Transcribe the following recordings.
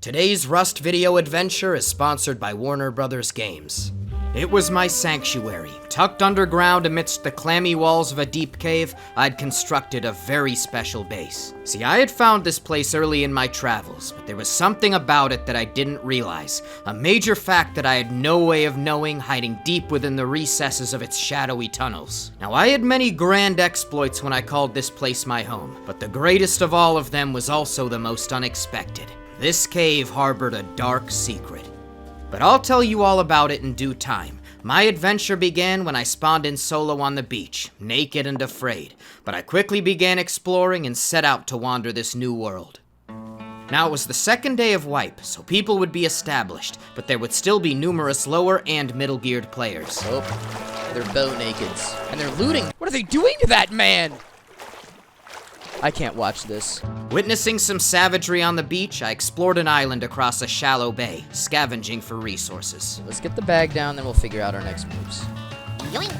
Today's Rust video adventure is sponsored by Warner Brothers Games. It was my sanctuary. Tucked underground amidst the clammy walls of a deep cave, I'd constructed a very special base. See, I had found this place early in my travels, but there was something about it that I didn't realize. A major fact that I had no way of knowing, hiding deep within the recesses of its shadowy tunnels. Now, I had many grand exploits when I called this place my home, but the greatest of all of them was also the most unexpected. This cave harbored a dark secret. But I'll tell you all about it in due time. My adventure began when I spawned in solo on the beach, naked and afraid, but I quickly began exploring and set out to wander this new world. Now, it was the second day of wipe, so people would be established, but there would still be numerous lower and middle geared players. Oh, they're bow nakeds, and they're looting. What are they doing to that man? I can't watch this. Witnessing some savagery on the beach, I explored an island across a shallow bay, scavenging for resources. Let's get the bag down, then we'll figure out our next moves. Yoink.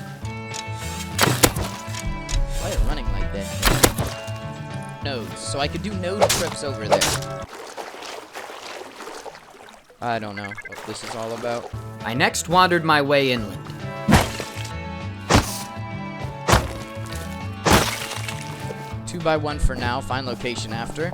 Why are you running like that? Nodes. So I could do node trips over there. I don't know what this is all about. I next wandered my way inland. 2x1 for now, find location after.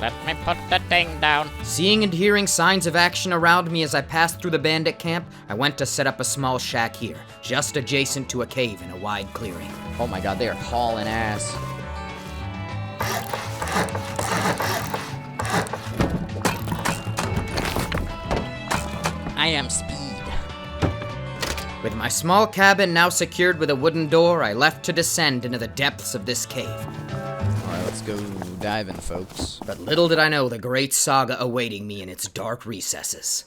Let me put the thing down. Seeing and hearing signs of action around me as I passed through the bandit camp, I went to set up a small shack here, just adjacent to a cave in a wide clearing. Oh my god, they are hauling ass. I am speed. With my small cabin now secured with a wooden door, I left to descend into the depths of this cave. Alright, let's go diving, folks. But little did I know the great saga awaiting me in its dark recesses.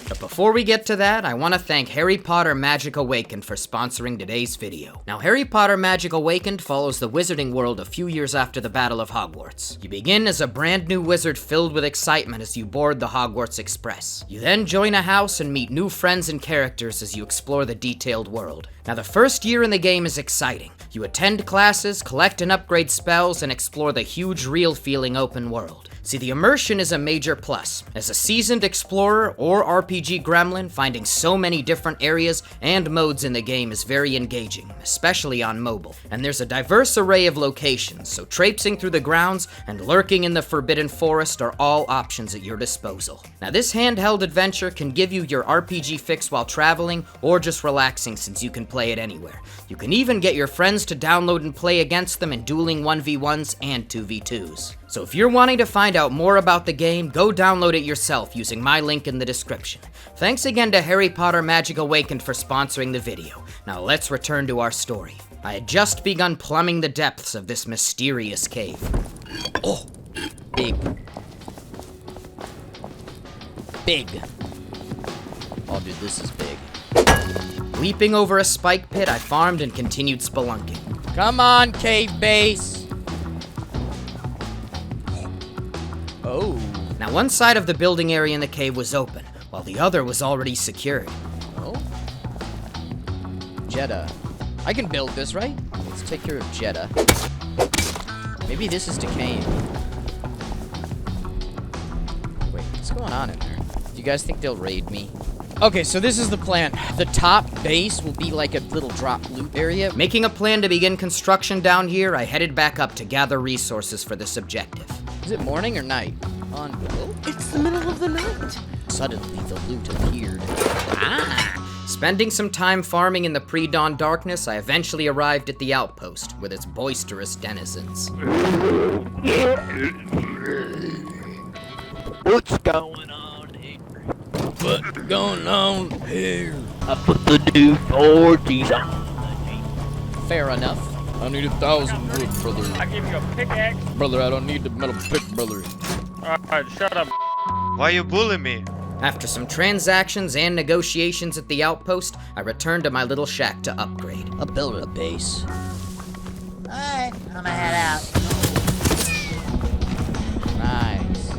But before we get to that, I want to thank Harry Potter Magic Awakened for sponsoring today's video. Now, Harry Potter Magic Awakened follows the wizarding world a few years after the Battle of Hogwarts. You begin as a brand new wizard filled with excitement as you board the Hogwarts Express. You then join a house and meet new friends and characters as you explore the detailed world. Now, the first year in the game is exciting. You attend classes, collect and upgrade spells, and explore the huge, real-feeling open world. See, the immersion is a major plus. As a seasoned explorer or RPG gremlin, finding so many different areas and modes in the game is very engaging, especially on mobile. And there's a diverse array of locations, so traipsing through the grounds and lurking in the Forbidden Forest are all options at your disposal. Now, this handheld adventure can give you your RPG fix while traveling or just relaxing, since you can play it anywhere. You can even get your friends to download and play against them in dueling 1v1s and 2v2s. So if you're wanting to find out more about the game, go download it yourself using my link in the description. Thanks again to Harry Potter Magic Awakened for sponsoring the video. Now let's return to our story. I had just begun plumbing the depths of this mysterious cave. Oh, big. Big. Oh, dude, this is big. Leaping over a spike pit, I farmed and continued spelunking. Come on, cave base. Oh. Now, one side of the building area in the cave was open, while the other was already secured. Oh. Jeddah. I can build this, right? Let's take care of Jeddah. Maybe this is decaying. Wait, what's going on in there? Do you guys think they'll raid me? Okay, so this is the plan. The top base will be like a little drop loot area. Making a plan to begin construction down here, I headed back up to gather resources for this objective. Is it morning or night? It's the middle of the night. Suddenly, the loot appeared. Spending some time farming in the pre-dawn darkness, I eventually arrived at the outpost with its boisterous denizens. What's going on here? What's going on here? I put the new 4Gs on. Fair enough. I need 1,000 wood, brother. I give you a pickaxe. Brother, I don't need the metal pick, brother. Alright, shut up. Why you bullying me? After some transactions and negotiations at the outpost, I returned to my little shack to upgrade. I'll build a base. Alright, I'm gonna head out. Nice.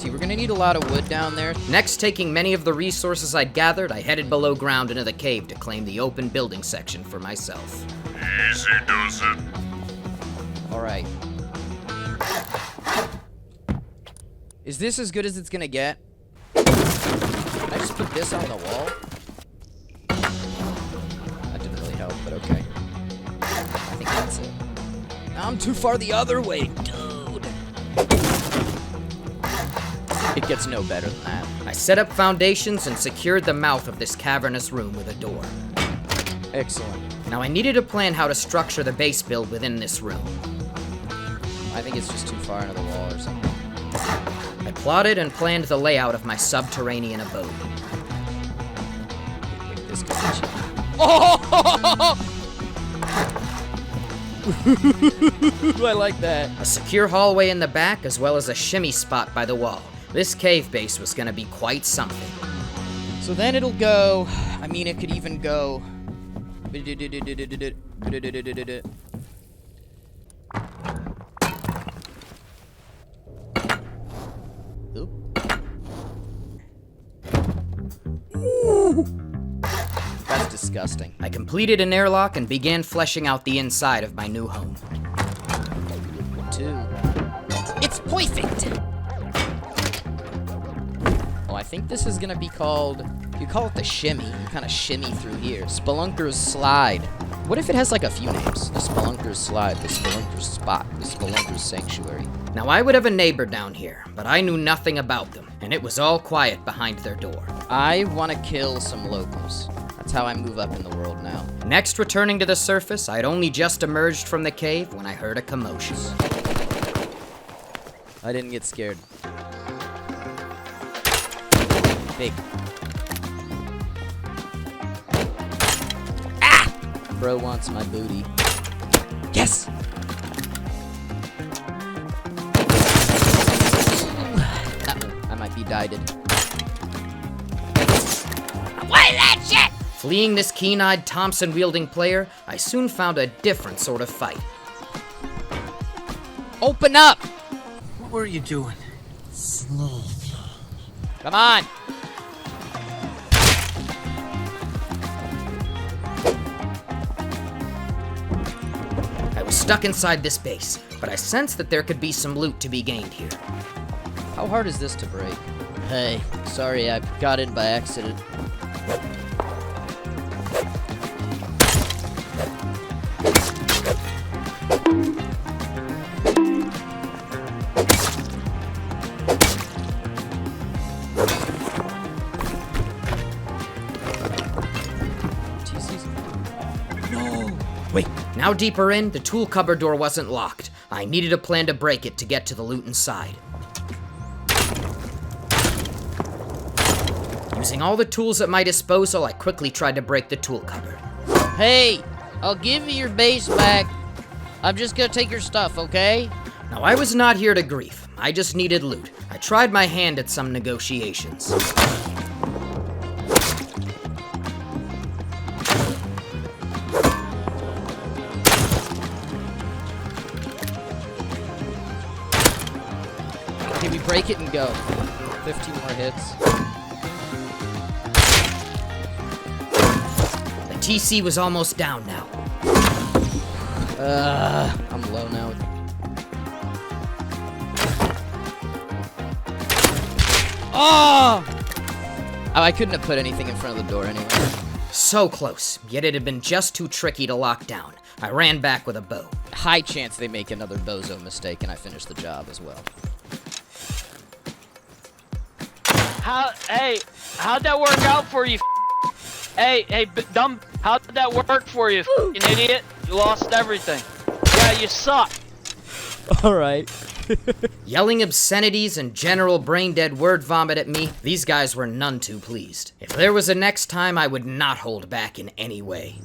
See, we're gonna need a lot of wood down there. Next, taking many of the resources I'd gathered, I headed below ground into the cave to claim the open building section for myself. Easy does it. Alright. Is this as good as it's gonna get? Can I just put this on the wall? That didn't really help, but okay. I think that's it. Now I'm too far the other way, dude. It gets no better than that. I set up foundations and secured the mouth of this cavernous room with a door. Excellent. Now I needed to plan how to structure the base build within this room. I think it's just too far into the wall or something. I plotted and planned the layout of my subterranean abode. This could be cheap. Oh! I like that. A secure hallway in the back, as well as a shimmy spot by the wall. This cave base was gonna be quite something. So then it'll go, I mean, it could even go. That's disgusting. I completed an airlock and began fleshing out the inside of my new home. 2. It's perfect! Oh, I think this is gonna be called, you call it the shimmy. You kind of shimmy through here. Spelunker's Slide. What if it has like a few names? The Spelunker's Slide, the Spelunker's Spot, the Spelunker's Sanctuary. Now I would have a neighbor down here, but I knew nothing about them, and it was all quiet behind their door. I want to kill some locals. That's how I move up in the world now. Next, returning to the surface, I'd only just emerged from the cave when I heard a commotion. I didn't get scared. Big. Ah! Bro wants my booty. Yes! I might be dieted. What is that shit? Fleeing this keen-eyed Thompson-wielding player, I soon found a different sort of fight. Open up! What were you doing? Sneak. Come on! I was stuck inside this base, but I sensed that there could be some loot to be gained here. How hard is this to break? Hey, sorry, I got in by accident. Now deeper in, the tool cupboard door wasn't locked. I needed a plan to break it to get to the loot inside. Using all the tools at my disposal, I quickly tried to break the tool cupboard. Hey, I'll give you your base back. I'm just gonna take your stuff, okay? Now I was not here to grief. I just needed loot. I tried my hand at some negotiations. Okay, we break it and go. 15 more hits. The TC was almost down now. I'm low now. Oh! I couldn't have put anything in front of the door anyway. So close, yet it had been just too tricky to lock down. I ran back with a bow. High chance they make another bozo mistake and I finish the job as well. How'd that work out for you? Hey, dumb, how'd that work for you, you idiot? You lost everything. Yeah, you suck. Alright. Yelling obscenities and general brain-dead word vomit at me, these guys were none too pleased. If there was a next time, I would not hold back in any way.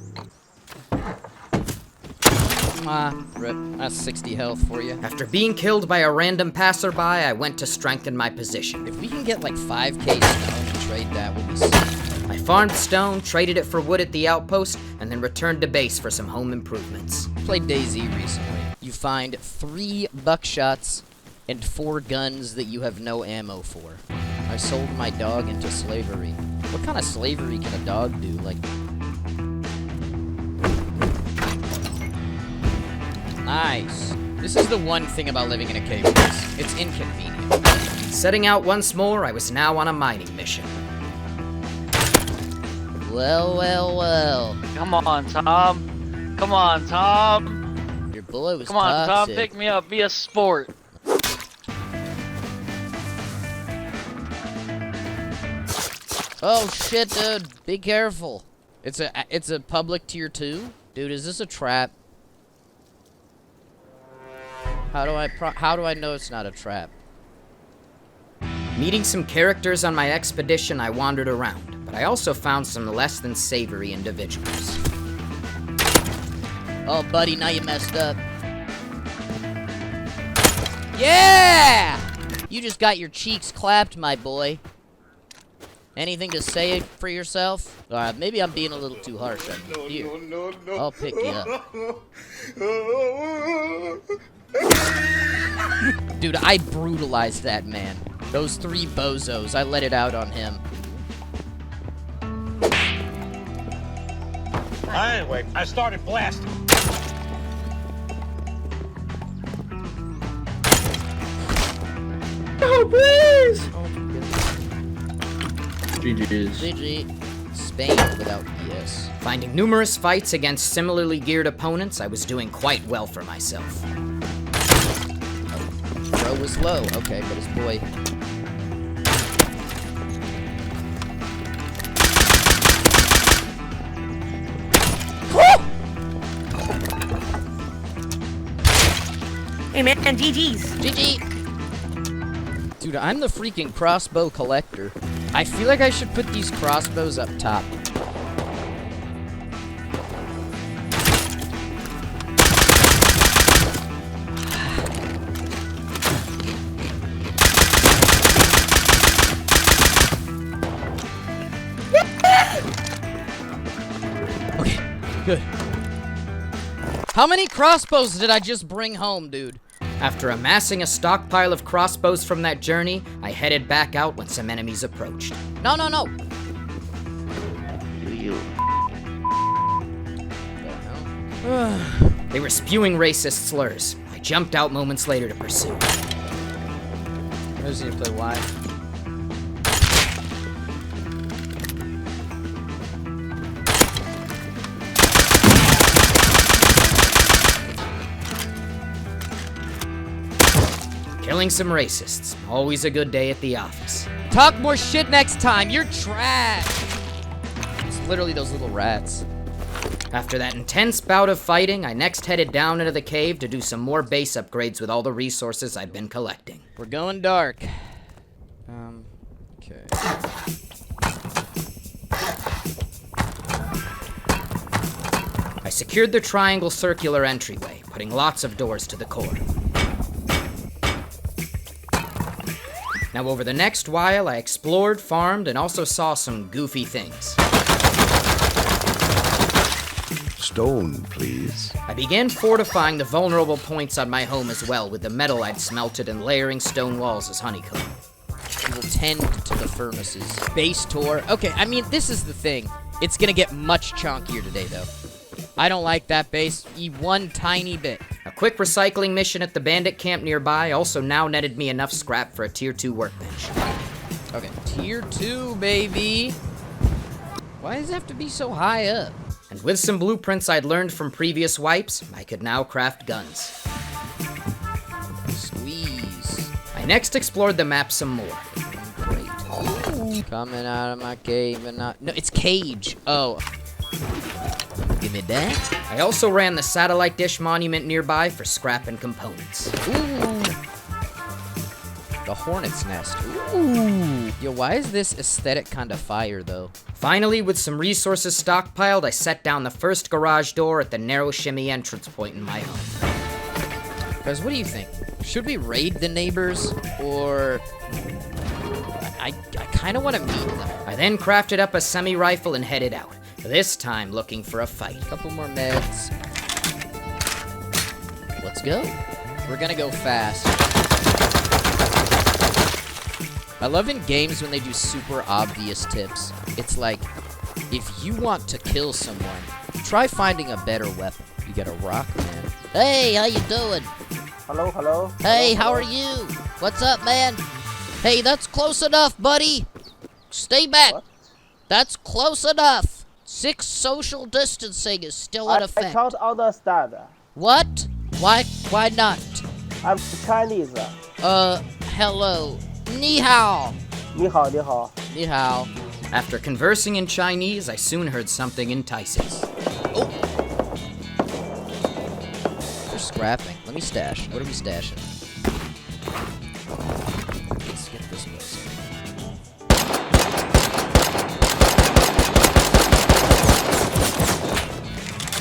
Rip. That's 60 health for you. After being killed by a random passerby, I went to strengthen my position. If we can get like 5k stone and trade that, we'll be sick. I farmed stone, traded it for wood at the outpost, and then returned to base for some home improvements. Played DayZ recently. You find 3 buckshots and 4 guns that you have no ammo for. I sold my dog into slavery. What kind of slavery can a dog do? Like... Nice. This is the one thing about living in a cave. It's inconvenient. Setting out once more, I was now on a mining mission. Well, well, well. Come on, Tom. Come on, Tom. Your boy was Come on, Tom. toxic. Pick me up. Be a sport. Oh shit, dude! Be careful. It's a public tier 2, dude. Is this a trap? How do I know it's not a trap? Meeting some characters on my expedition, I wandered around, but I also found some less than savory individuals. Oh, buddy, now you messed up. Yeah! You just got your cheeks clapped, my boy. Anything to say for yourself? Maybe I'm being a little too harsh on you. Here, I'll pick you up. Dude, I brutalized that man. Those 3 bozos, I let it out on him. Anyway, I started blasting. Oh, please! GG's. GG. Spain without BS. Finding numerous fights against similarly geared opponents, I was doing quite well for myself. Bro was low. Okay, but his boy... Hey man, GG's. GG! Dude, I'm the freaking crossbow collector. I feel like I should put these crossbows up top. Okay, good. How many crossbows did I just bring home, dude? After amassing a stockpile of crossbows from that journey, I headed back out when some enemies approached. No, no, no! They were spewing racist slurs. I jumped out moments later to pursue. Who's gonna play Y? Killing some racists. Always a good day at the office. Talk more shit next time. You're trash. It's literally those little rats. After that intense bout of fighting, I next headed down into the cave to do some more base upgrades with all the resources I'd been collecting. We're going dark. Okay. I secured the triangle circular entryway, putting lots of doors to the core. Now over the next while, I explored, farmed, and also saw some goofy things. Stone, please. I began fortifying the vulnerable points on my home as well with the metal I'd smelted and layering stone walls as honeycomb. We will tend to the furnaces. Base tour. Okay, I mean, this is the thing. It's gonna get much chunkier today, though. I don't like that base one tiny bit. A quick recycling mission at the bandit camp nearby also now netted me enough scrap for a tier 2 workbench. Okay, tier 2, baby. Why does it have to be so high up? And with some blueprints I'd learned from previous wipes, I could now craft guns. Squeeze. I next explored the map some more. Great. Ooh. Coming out of my cave and not... No, it's cage. Oh. Give me that. I also ran the satellite dish monument nearby for scrap and components. Ooh. The hornet's nest. Ooh. Yo, why is this aesthetic kind of fire, though? Finally, with some resources stockpiled, I set down the first garage door at the narrow shimmy entrance point in my home. Guys, what do you think? Should we raid the neighbors, or... I kind of want to meet them. I then crafted up a semi-rifle and headed out, this time looking for a fight. Couple more meds. Let's go. We're gonna go fast. I love in games when they do super obvious tips. It's like, if you want to kill someone, try finding a better weapon. You get a rock, man. Hey, how you doing? Hello, hello. Hey, hello, how hello. are you? What's up, man? Hey, that's close enough, buddy. Stay back. What? That's close enough. 6 social distancing is still in I effect. can't understand. What? Why not? I'm Chinese. Hello. Ni hao. 你好，你好。 Ni hao. After conversing in Chinese, I soon heard something enticing. Oh. We're scrapping. Let me stash. What are we stashing? Let's get this place.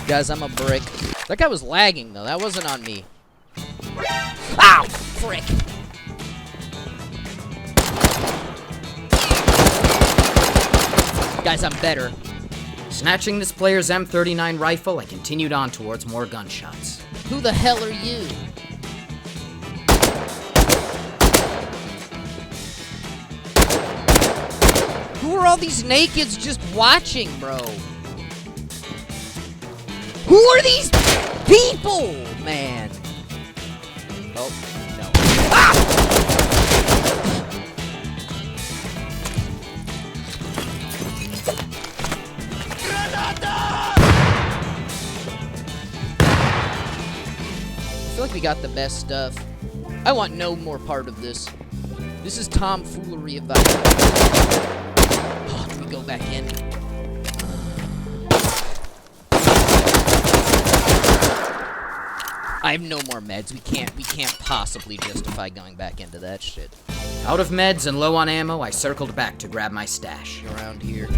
Guys, I'm a brick. That guy was lagging, though. That wasn't on me. Ow! Frick! Guys, I'm better. Snatching this player's M39 rifle, I continued on towards more gunshots. Who the hell are you? Who are all these nakeds just watching, bro? Who are these people, man? Oh, no. Ah! I feel like we got the best stuff. I want no more part of this. This is tomfoolery about it. Oh, can we go back in? I have no more meds. We can't possibly justify going back into that shit. Out of meds and low on ammo, I circled back to grab my stash. Around here.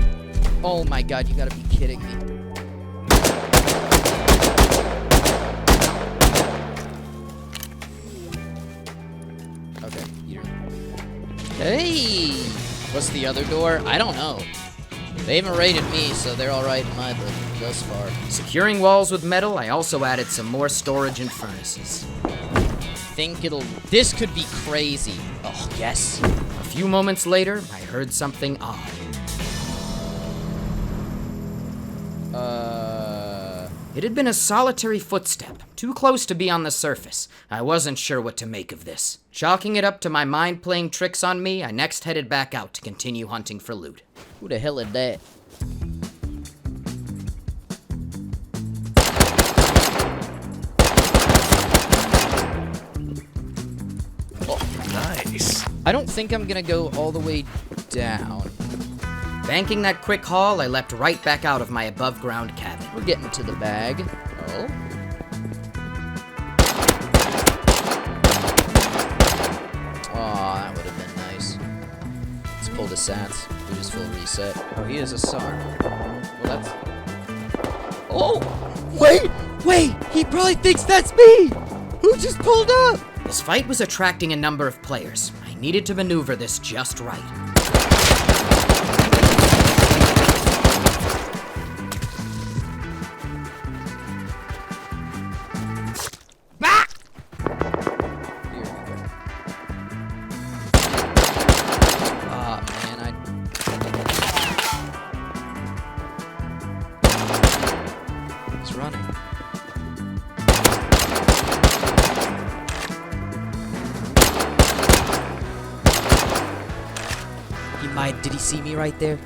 Oh my god, you gotta be kidding me. Okay, here. Hey! What's the other door? I don't know. They haven't raided me, so they're alright in my book thus far. Securing walls with metal, I also added some more storage and furnaces. This could be crazy. Oh, yes. A few moments later, I heard something odd. It had been a solitary footstep, too close to be on the surface. I wasn't sure what to make of this. Chalking it up to my mind playing tricks on me, I next headed back out to continue hunting for loot. Who the hell is that? Nice. I don't think I'm gonna go all the way down. Banking that quick haul, I leapt right back out of my above-ground cabin. We're getting to the bag. Oh. Aw, that would have been nice. Let's pull the sats. Do his full reset. Oh, he is a SAR. Well, that's... Oh! Wait! He probably thinks that's me! Who just pulled up? This fight was attracting a number of players. I needed to maneuver this just right. Did he see me right there?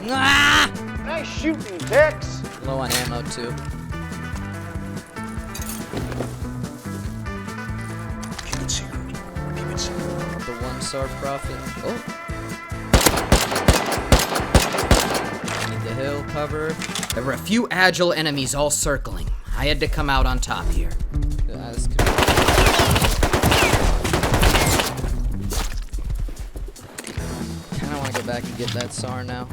Ah! Nice shooting, dicks. Low on ammo too. The one SAR profit. Oh. Need the hill cover. There were a few agile enemies all circling. I had to come out on top here. This could be... Kinda wanna go back and get that SAR now.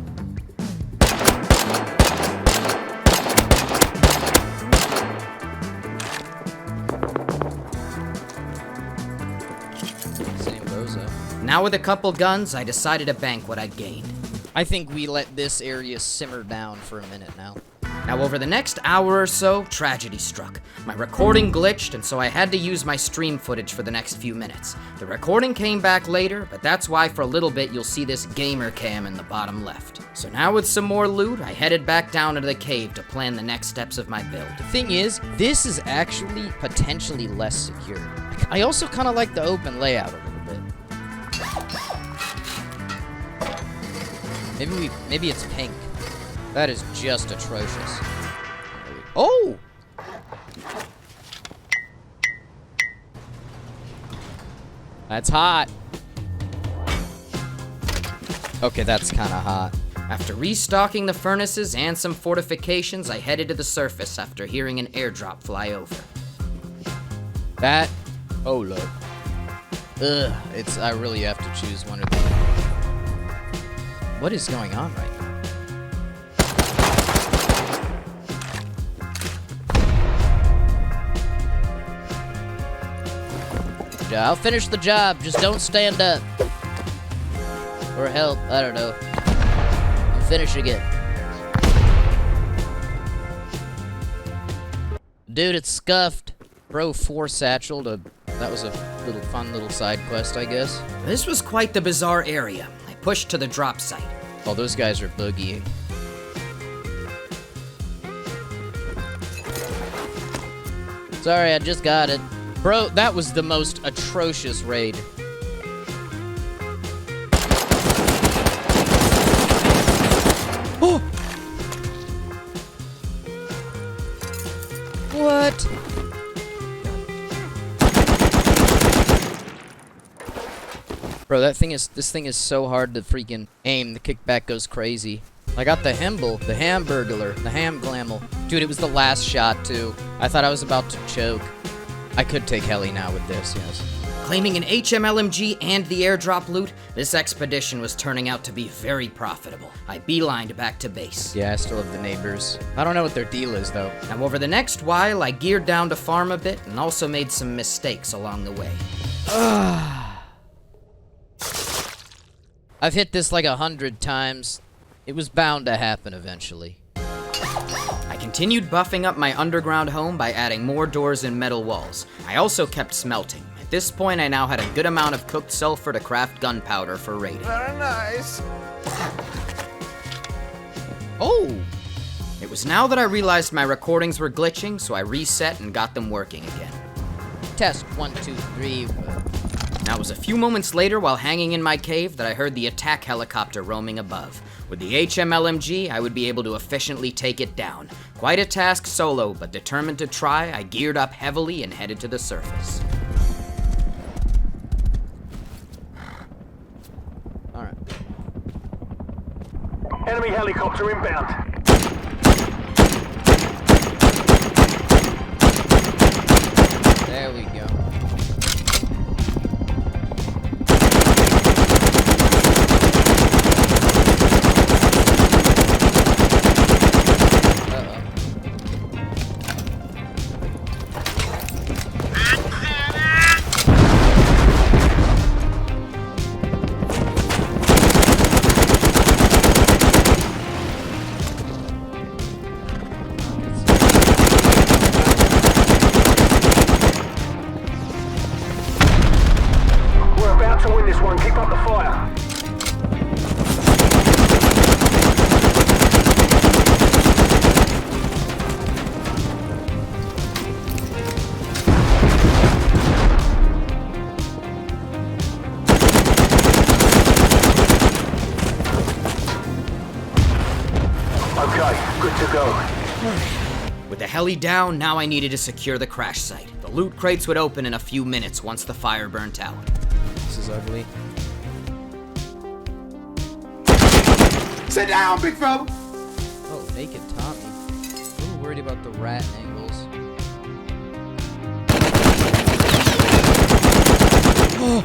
Now with a couple guns, I decided to bank what I'd gained. I think we let this area simmer down for a minute now. Now over the next hour or so, tragedy struck. My recording glitched, and so I had to use my stream footage for the next few minutes. The recording came back later, but that's why for a little bit you'll see this gamer cam in the bottom left. So now with some more loot, I headed back down into the cave to plan the next steps of my build. The thing is, this is actually potentially less secure. I also kind of like the open layout a little bit. Maybe it's pink. That is just atrocious. Oh! That's hot. Okay, that's kind of hot. After restocking the furnaces and some fortifications, I headed to the surface after hearing an airdrop fly over. That... Oh, look. Ugh, I really have to choose one of them. What is going on right now? I'll finish the job, just don't stand up. Or help, I don't know. I'm finishing it. Dude, it's scuffed. Bro, 4 satchel to... That was a fun little side quest, I guess. This was quite the bizarre area. I pushed to the drop site. Oh, those guys are boogieing. Sorry, I just got it. Bro, that was the most atrocious raid. Oh! What? Bro, this thing is so hard to freaking aim. The kickback goes crazy. I got the Hemble, the Hamburglar, the Hamglammel. Dude, it was the last shot, too. I thought I was about to choke. I could take heli now with this, yes. Claiming an HMLMG and the airdrop loot, this expedition was turning out to be very profitable. I beelined back to base. Yeah, I still have the neighbors. I don't know what their deal is, though. Now over the next while, I geared down to farm a bit and also made some mistakes along the way. I've hit this like 100 times. It was bound to happen eventually. I continued buffing up my underground home by adding more doors and metal walls. I also kept smelting. At this point, I now had a good amount of cooked sulfur to craft gunpowder for raiding. Very nice. Oh! It was now that I realized my recordings were glitching, so I reset and got them working again. Test 1, 2, 3. Now it was a few moments later while hanging in my cave that I heard the attack helicopter roaming above. With the HMLMG, I would be able to efficiently take it down. Quite a task solo, but determined to try, I geared up heavily and headed to the surface. Alright. Enemy helicopter inbound. There we go. With the heli down, now I needed to secure the crash site. The loot crates would open in a few minutes once the fire burnt out. This is ugly. Sit down, big fella! Oh, naked Tommy. A little worried about the rat angles. Oh!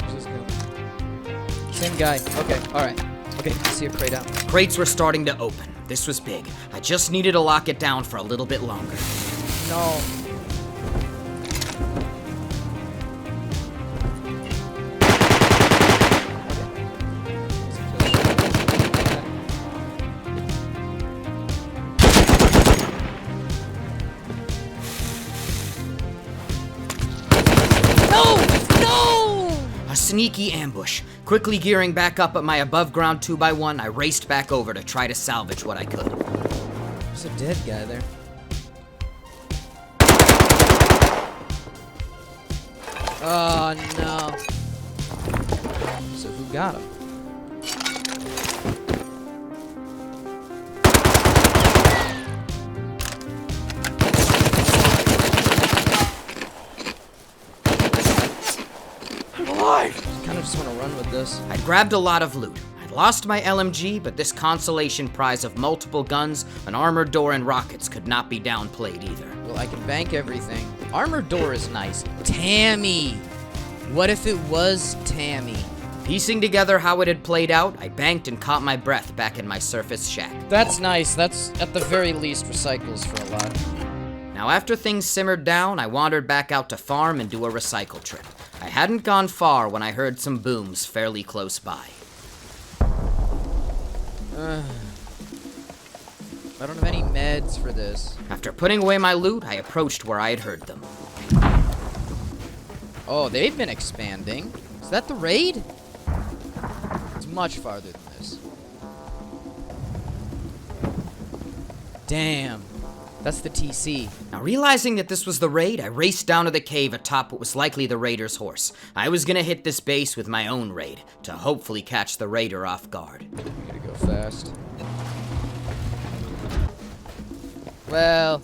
Where's this go? Same guy. Okay, alright. Okay, I see a crate out. Crates were starting to open. This was big. I just needed to lock it down for a little bit longer. No. sneaky ambush. Quickly gearing back up at my above-ground 2x1, I raced back over to try to salvage what I could. There's a dead guy there. Oh, no. So who got him? Kind of just want to run with this. I grabbed a lot of loot. I'd lost my LMG, but this consolation prize of multiple guns, an armored door, and rockets could not be downplayed either. Well, I can bank everything. Armored door is nice. Tammy! What if it was Tammy? Piecing together how it had played out, I banked and caught my breath back in my surface shack. That's nice. That's, at the very least, recycles for a lot. Now, after things simmered down, I wandered back out to farm and do a recycle trip. I hadn't gone far when I heard some booms fairly close by. I don't have any meds for this. After putting away my loot, I approached where I had heard them. Oh, they've been expanding. Is that the raid? It's much farther than this. Damn. That's the TC. Now, realizing that this was the raid, I raced down to the cave atop what was likely the raider's horse. I was gonna hit this base with my own raid, to hopefully catch the raider off guard. We gotta go fast. Well...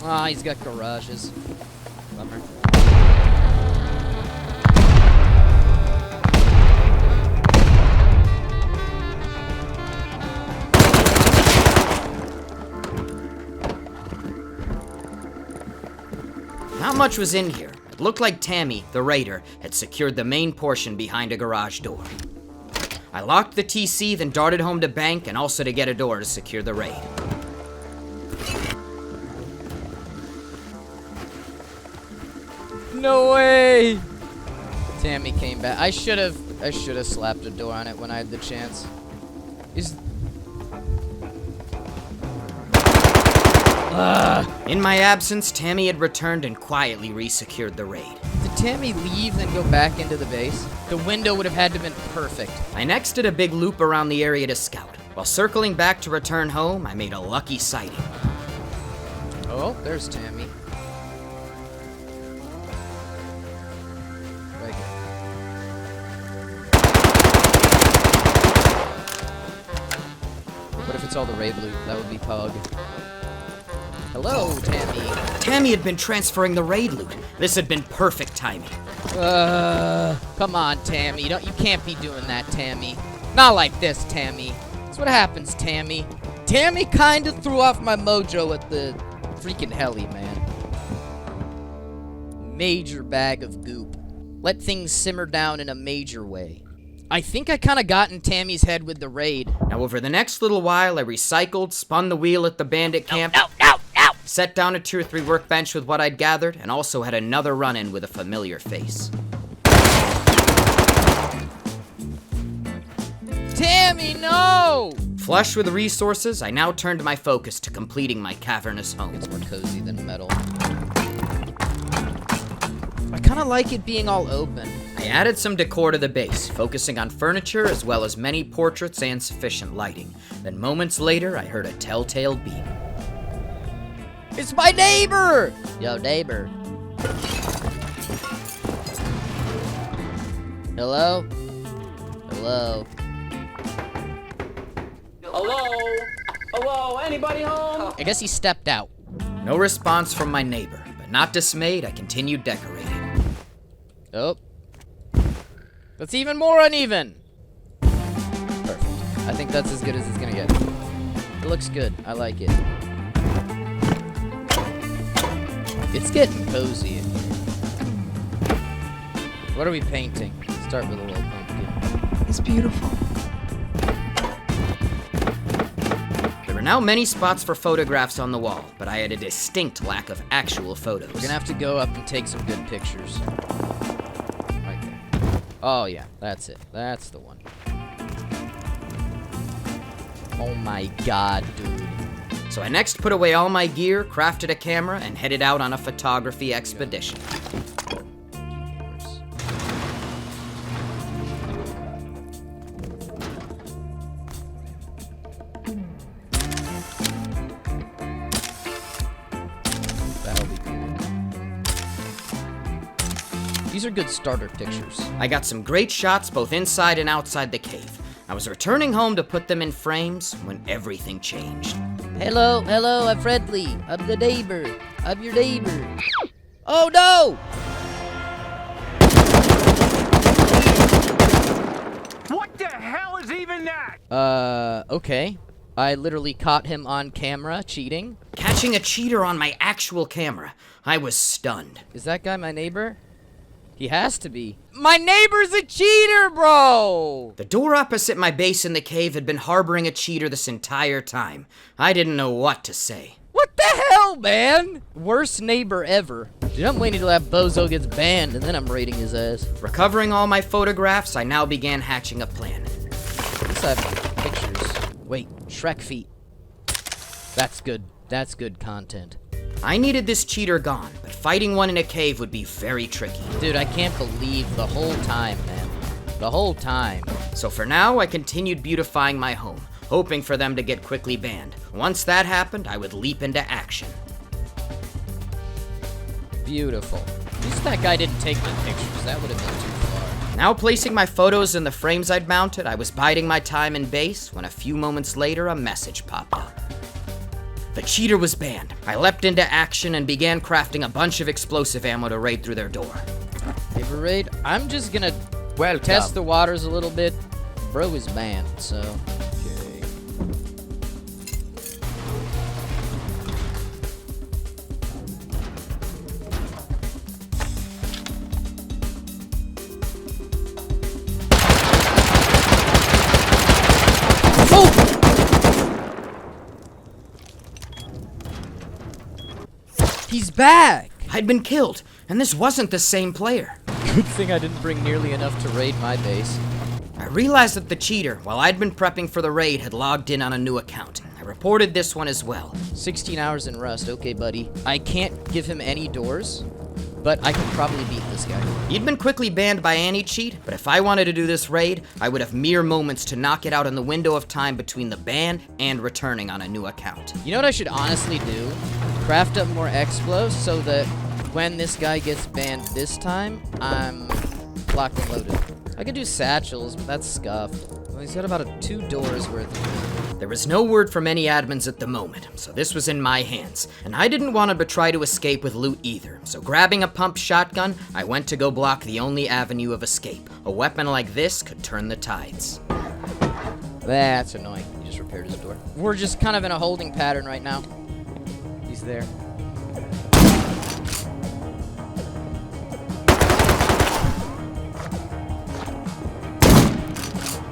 Ah, he's got garages. Bummer. Not much was in here. It looked like Tammy, the raider, had secured the main portion behind a garage door. I locked the TC, then darted home to bank and also to get a door to secure the raid. No way! Tammy came back. I should have slapped a door on it when I had the chance. In my absence, Tammy had returned and quietly resecured the raid. Did Tammy leave and go back into the base? The window would have had to have been perfect. I next did a big loop around the area to scout. While circling back to return home, I made a lucky sighting. Oh, there's Tammy. Right here. What if it's all the raid loot? That would be pug. Hello, Tammy. Tammy had been transferring the raid loot. This had been perfect timing. Come on, Tammy. You can't be doing that, Tammy. Not like this, Tammy. That's what happens, Tammy. Tammy kinda threw off my mojo at the freaking heli, man. Major bag of goop. Let things simmer down in a major way. I think I kinda got in Tammy's head with the raid. Now, over the next little while, I recycled, spun the wheel at the bandit camp, set down a 2 or 3 workbench with what I'd gathered, and also had another run-in with a familiar face. Tammy, no! Flush with resources, I now turned my focus to completing my cavernous home. It's more cozy than metal. I kinda like it being all open. I added some decor to the base, focusing on furniture as well as many portraits and sufficient lighting. Then moments later, I heard a telltale beep. It's my neighbor! Yo, neighbor. Hello? Hello? Hello? Hello? Anybody home? I guess he stepped out. No response from my neighbor, but not dismayed, I continued decorating. Oh. That's even more uneven. Perfect. I think that's as good as it's gonna get. It looks good. I like it. It's getting cozy in here. What are we painting? Start with a little pumpkin. It's beautiful. There were now many spots for photographs on the wall, but I had a distinct lack of actual photos. We're gonna have to go up and take some good pictures. Right there. Oh yeah, that's it. That's the one. Oh my god, dude. So I next put away all my gear, crafted a camera, and headed out on a photography expedition. These are good starter pictures. I got some great shots both inside and outside the cave. I was returning home to put them in frames when everything changed. Hello, I'm friendly. I'm the neighbor. I'm your neighbor. Oh no! What the hell is even that? Okay. I literally caught him on camera cheating. Catching a cheater on my actual camera. I was stunned. Is that guy my neighbor? He has to be. My neighbor's a cheater, bro! The door opposite my base in the cave had been harboring a cheater this entire time. I didn't know what to say. What the hell, man? Worst neighbor ever. Dude, I'm waiting till that bozo gets banned, and then I'm raiding his ass. Recovering all my photographs, I now began hatching a plan. Let's have pictures. Wait, Shrek feet. That's good. That's good content. I needed this cheater gone, but fighting one in a cave would be very tricky. Dude, I can't believe the whole time, man. The whole time. So for now, I continued beautifying my home, hoping for them to get quickly banned. Once that happened, I would leap into action. Beautiful. At least that guy didn't take my pictures. That would have been too far. Now placing my photos in the frames I'd mounted, I was biding my time in base when a few moments later, a message popped up. The cheater was banned. I leapt into action and began crafting a bunch of explosive ammo to raid through their door. Give a raid? I'm just gonna test the waters a little bit. Bro is banned, so... Okay. He's back! I'd been killed, and this wasn't the same player. Good thing I didn't bring nearly enough to raid my base. I realized that the cheater, while I'd been prepping for the raid, had logged in on a new account. I reported this one as well. 16 hours in Rust, okay buddy. I can't give him any doors, but I can probably beat this guy. He'd been quickly banned by anti-cheat, but if I wanted to do this raid, I would have mere moments to knock it out in the window of time between the ban and returning on a new account. You know what I should honestly do? Craft up more explos so that when this guy gets banned this time, I'm locked and loaded. I could do satchels, but that's scuffed. Well, he's got about 2 doors worth. There was no word from any admins at the moment, so this was in my hands, and I didn't want to try to escape with loot either, so grabbing a pump shotgun, I went to go block the only avenue of escape. A weapon like this could turn the tides. That's annoying. He just repaired his door. We're just kind of in a holding pattern right now. He's there.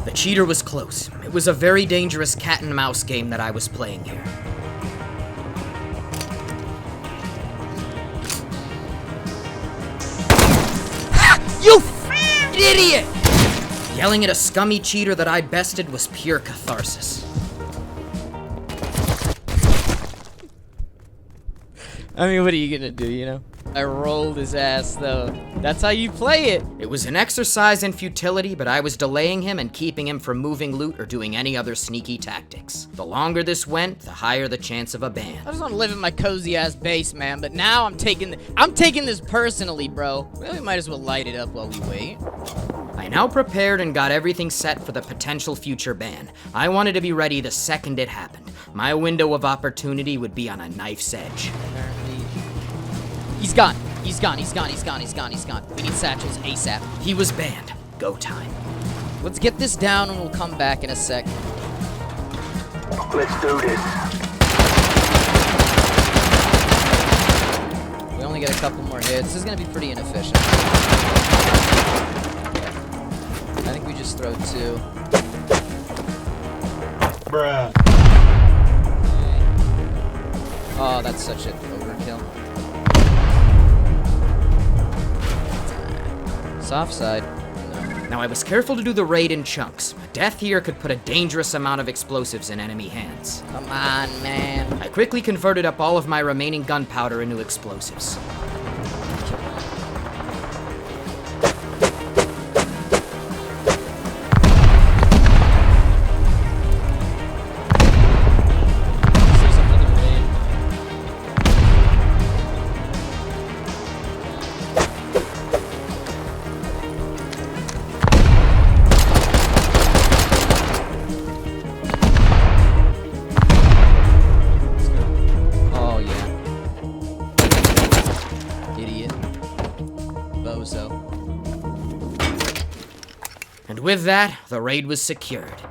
The cheater was close. It was a very dangerous cat and mouse game that I was playing here. You idiot! Yelling at a scummy cheater that I'd bested was pure catharsis. I mean, what are you gonna do, you know? I rolled his ass, though. That's how you play it. It was an exercise in futility, but I was delaying him and keeping him from moving loot or doing any other sneaky tactics. The longer this went, the higher the chance of a ban. I just want to live in my cozy-ass base, man, but now I'm taking this personally, bro. We might as well light it up while we wait. I now prepared and got everything set for the potential future ban. I wanted to be ready the second it happened. My window of opportunity would be on a knife's edge. He's gone. He's gone. He's gone. He's gone. He's gone. He's gone. We need satchels ASAP. He was banned. Go time. Let's get this down and we'll come back in a sec. Let's do this. We only get a couple more hits. This is gonna be pretty inefficient. I think we just throw 2. Bruh. Okay. Oh, that's such an overkill. Soft side. No. Now I was careful to do the raid in chunks. death here could put a dangerous amount of explosives in enemy hands. Come on, man. I quickly converted up all of my remaining gunpowder into explosives. And with that, the raid was secured.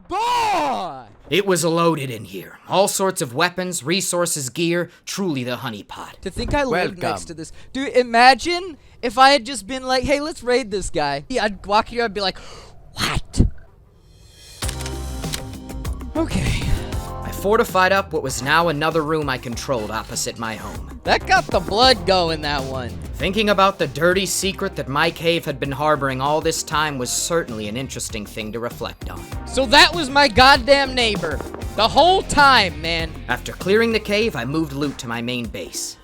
Boy! It was loaded in here. All sorts of weapons, resources, gear, truly the honeypot. To think I lived next to this. Dude, imagine if I had just been like, hey, let's raid this guy. I'd walk here, I'd be like, what? Okay. I fortified up what was now another room I controlled opposite my home. That got the blood going, that one. Thinking about the dirty secret that my cave had been harboring all this time was certainly an interesting thing to reflect on. So that was my goddamn neighbor. The whole time, man. After clearing the cave, I moved loot to my main base.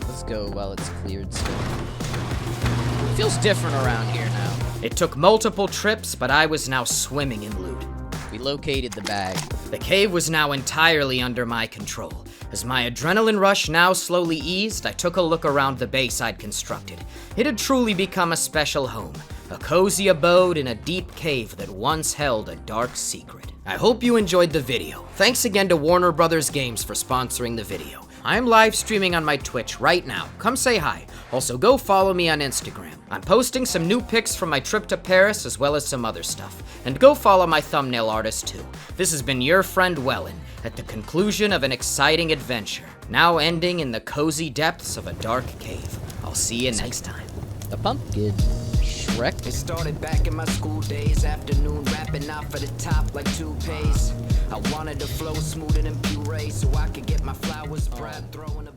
Let's go while it's cleared still. It feels different around here now. It took multiple trips, but I was now swimming in loot. We located the bag. The cave was now entirely under my control. As my adrenaline rush now slowly eased, I took a look around the base I'd constructed. It had truly become a special home, a cozy abode in a deep cave that once held a dark secret. I hope you enjoyed the video. Thanks again to Warner Brothers Games for sponsoring the video. I am live streaming on my Twitch right now. Come say hi. Also, go follow me on Instagram. I'm posting some new pics from my trip to Paris as well as some other stuff. And go follow my thumbnail artist too. This has been your friend Wellen, at the conclusion of an exciting adventure, now ending in the cozy depths of a dark cave. I'll see you next time. The pumpkin. Shrek. It started back in my school days, afternoon rapping off at the top like toupees. I wanted to flow smoother than puree so I could get my flowers bright, throwing a